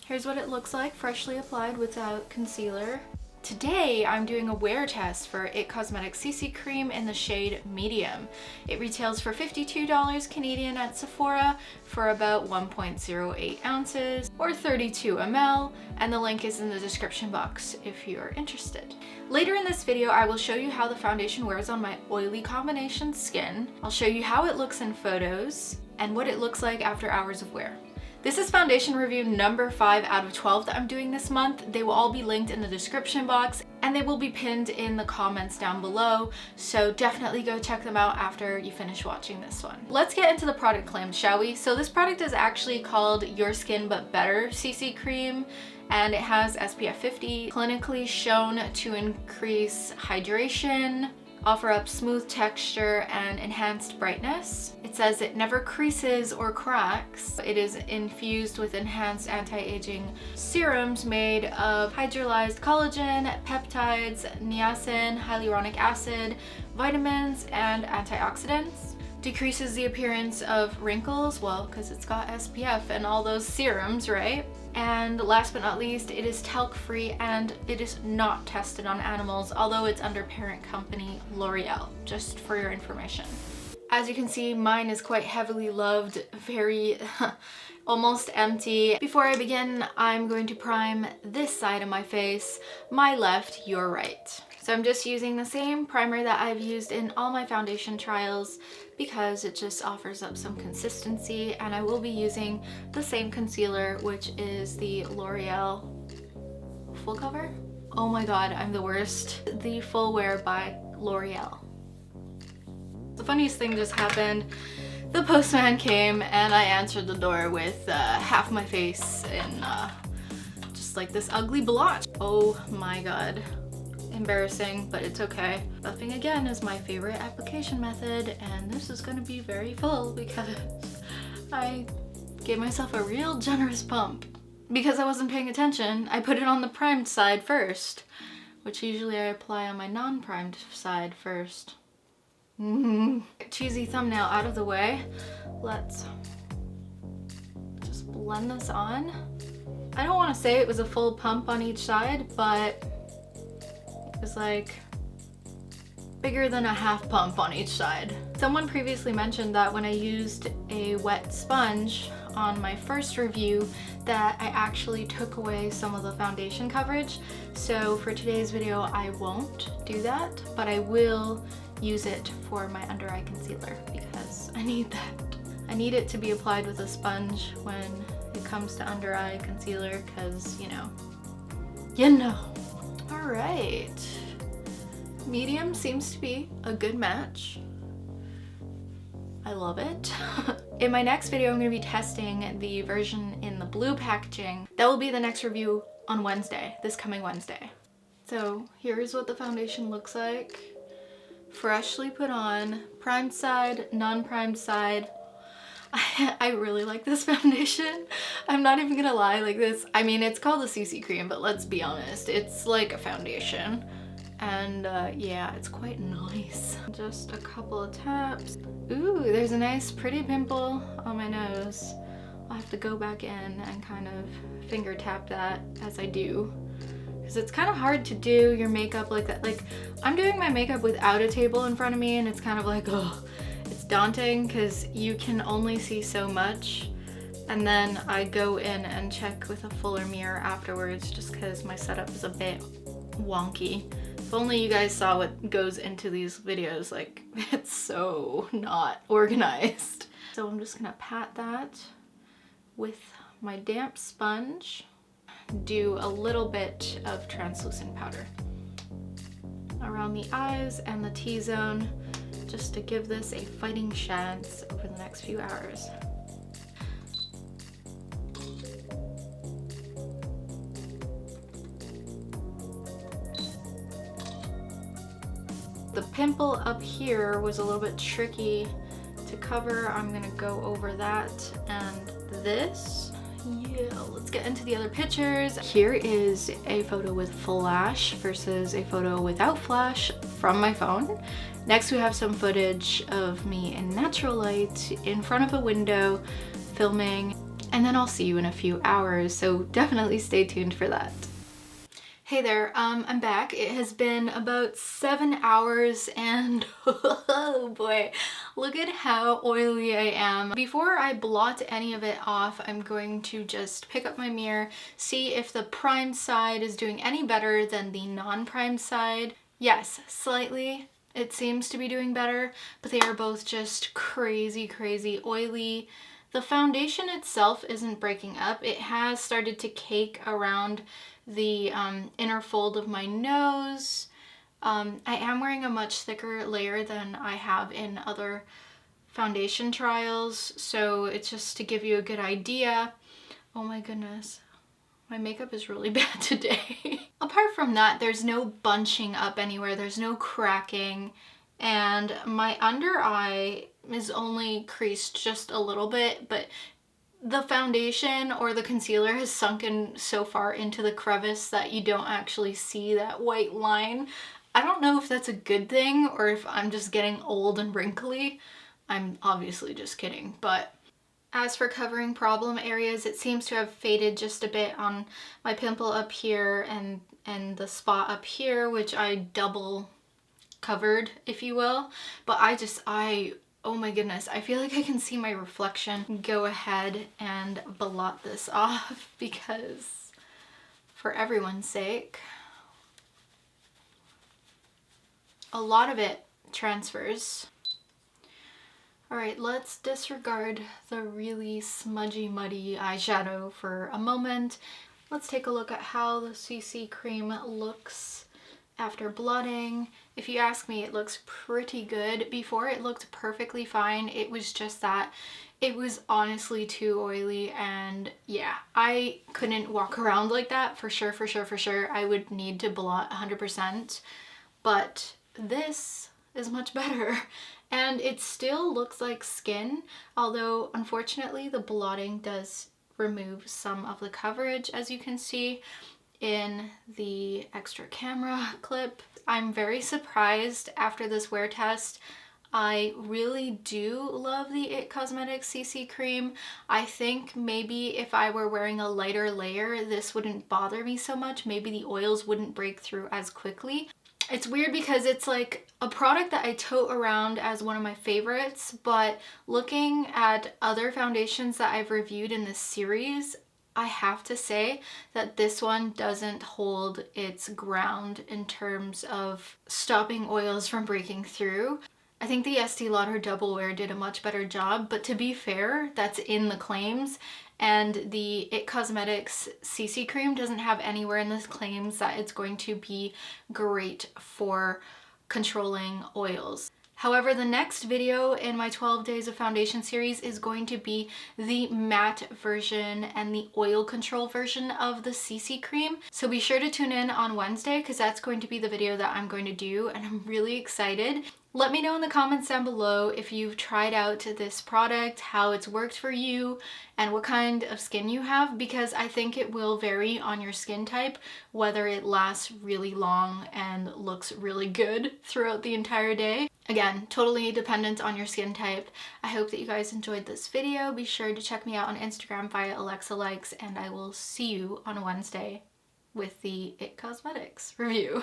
Here's what it looks like freshly applied without concealer. Today I'm doing a wear test for IT Cosmetics CC Cream in the shade Medium. It retails for $52 Canadian at Sephora for about 1.08 ounces or 32 ml, and the link is in the description box if you're interested. Later in this video I will show you how the foundation wears on my oily combination skin. I'll show you how it looks in photos and what it looks like after hours of wear. This is foundation review number 5 out of 12 that I'm doing this month. They will all be linked in the description box and they will be pinned in the comments down below, so definitely go check them out after you finish watching this one. Let's get into the product claims, shall we? So this product is actually called Your Skin But Better CC Cream, and it has SPF 50, clinically shown to increase hydration, offer up smooth texture and enhanced brightness. It says it never creases or cracks. It is infused with enhanced anti-aging serums made of hydrolyzed collagen, peptides, niacin, hyaluronic acid, vitamins, and antioxidants. Decreases the appearance of wrinkles, well, because it's got SPF and all those serums, right? And last but not least, it is talc-free and it is not tested on animals, although it's under parent company L'Oreal, just for your information. As you can see, mine is quite heavily loved, very almost empty. Before I begin, I'm going to prime this side of my face, my left, your right. So I'm just using the same primer that I've used in all my foundation trials because it just offers up some consistency, and I will be using the same concealer, which is the L'Oreal Full Cover. Oh my god, I'm the worst. The Full Wear by L'Oreal. The funniest thing just happened. The postman came and I answered the door with half my face in just like this ugly blotch. Oh my god. Embarrassing, but it's okay. Buffing again is my favorite application method, and this is going to be very full because I gave myself a real generous pump. Because I wasn't paying attention, I put it on the primed side first, which usually I apply on my non-primed side first. Cheesy thumbnail out of the way. Let's just blend this on. I don't want to say it was a full pump on each side, but it was like bigger than a half pump on each side. Someone previously mentioned that when I used a wet sponge on my first review that I actually took away some of the foundation coverage. So for today's video I won't do that, but I will use it for my under eye concealer because I need that. I need it to be applied with a sponge when it comes to under eye concealer because, you know. Alright, medium seems to be a good match. I love it. In my next video, I'm going to be testing the version in the blue packaging. That will be the next review on Wednesday, this coming Wednesday. So here's what the foundation looks like. Freshly put on, primed side, non-primed side. I really like this foundation. I'm not even gonna lie, like this, I mean, it's called a CC cream, but let's be honest, it's like a foundation. And yeah, it's quite nice. Just a couple of taps. Ooh, there's a nice pretty pimple on my nose. I'll have to go back in and kind of finger tap that as I do, because it's kind of hard to do your makeup like that. Like, I'm doing my makeup without a table in front of me and it's kind of like, oh, it's daunting because you can only see so much, and then I go in and check with a fuller mirror afterwards just because my setup is a bit wonky. If only you guys saw what goes into these videos, like, it's so not organized. So I'm just gonna pat that with my damp sponge, do a little bit of translucent powder around the eyes and the T-zone, just to give this a fighting chance over the next few hours. The pimple up here was a little bit tricky to cover. I'm gonna go over that and this. Yeah, let's get into the other pictures. Here is a photo with flash versus a photo without flash from my phone. Next we have some footage of me in natural light in front of a window filming, and then I'll see you in a few hours, so definitely stay tuned for that. Hey there, I'm back. It has been about 7 hours and oh boy, look at how oily I am. Before I blot any of it off, I'm going to just pick up my mirror, see if the primed side is doing any better than the non-primed side. Yes, slightly. It seems to be doing better, but they are both just crazy, crazy oily. The foundation itself isn't breaking up. It has started to cake around the inner fold of my nose. I am wearing a much thicker layer than I have in other foundation trials, so it's just to give you a good idea. Oh my goodness, my makeup is really bad today. Apart from that, there's no bunching up anywhere, there's no cracking, and my under eye is only creased just a little bit, but the foundation or the concealer has sunken so far into the crevice that you don't actually see that white line. I don't know if that's a good thing or if I'm just getting old and wrinkly. I'm obviously just kidding, but as for covering problem areas, it seems to have faded just a bit on my pimple up here and the spot up here, which I double covered, if you will. But oh my goodness, I feel like I can see my reflection. Go ahead and blot this off because for everyone's sake, a lot of it transfers. All right, let's disregard the really smudgy, muddy eyeshadow for a moment. Let's take a look at how the CC cream looks after blotting. If you ask me, it looks pretty good. Before, it looked perfectly fine. It was just that it was honestly too oily, and yeah, I couldn't walk around like that for sure, for sure, for sure. I would need to blot 100%, but this is much better. And it still looks like skin, although unfortunately the blotting does remove some of the coverage, as you can see in the extra camera clip. I'm very surprised after this wear test. I really do love the IT Cosmetics CC cream. I think maybe if I were wearing a lighter layer, this wouldn't bother me so much. Maybe the oils wouldn't break through as quickly. It's weird because it's like a product that I tote around as one of my favorites, but looking at other foundations that I've reviewed in this series, I have to say that this one doesn't hold its ground in terms of stopping oils from breaking through. I think the Estee Lauder Double Wear did a much better job, but to be fair, that's in the claims, and the IT Cosmetics CC cream doesn't have anywhere in the claims that it's going to be great for controlling oils. However, the next video in my 12 days of foundation series is going to be the matte version and the oil control version of the CC cream. So be sure to tune in on Wednesday because that's going to be the video that I'm going to do, and I'm really excited. Let me know in the comments down below if you've tried out this product, how it's worked for you, and what kind of skin you have, because I think it will vary on your skin type whether it lasts really long and looks really good throughout the entire day. Again, totally dependent on your skin type. I hope that you guys enjoyed this video. Be sure to check me out on Instagram via Alexa Likes, and I will see you on Wednesday with the IT Cosmetics review.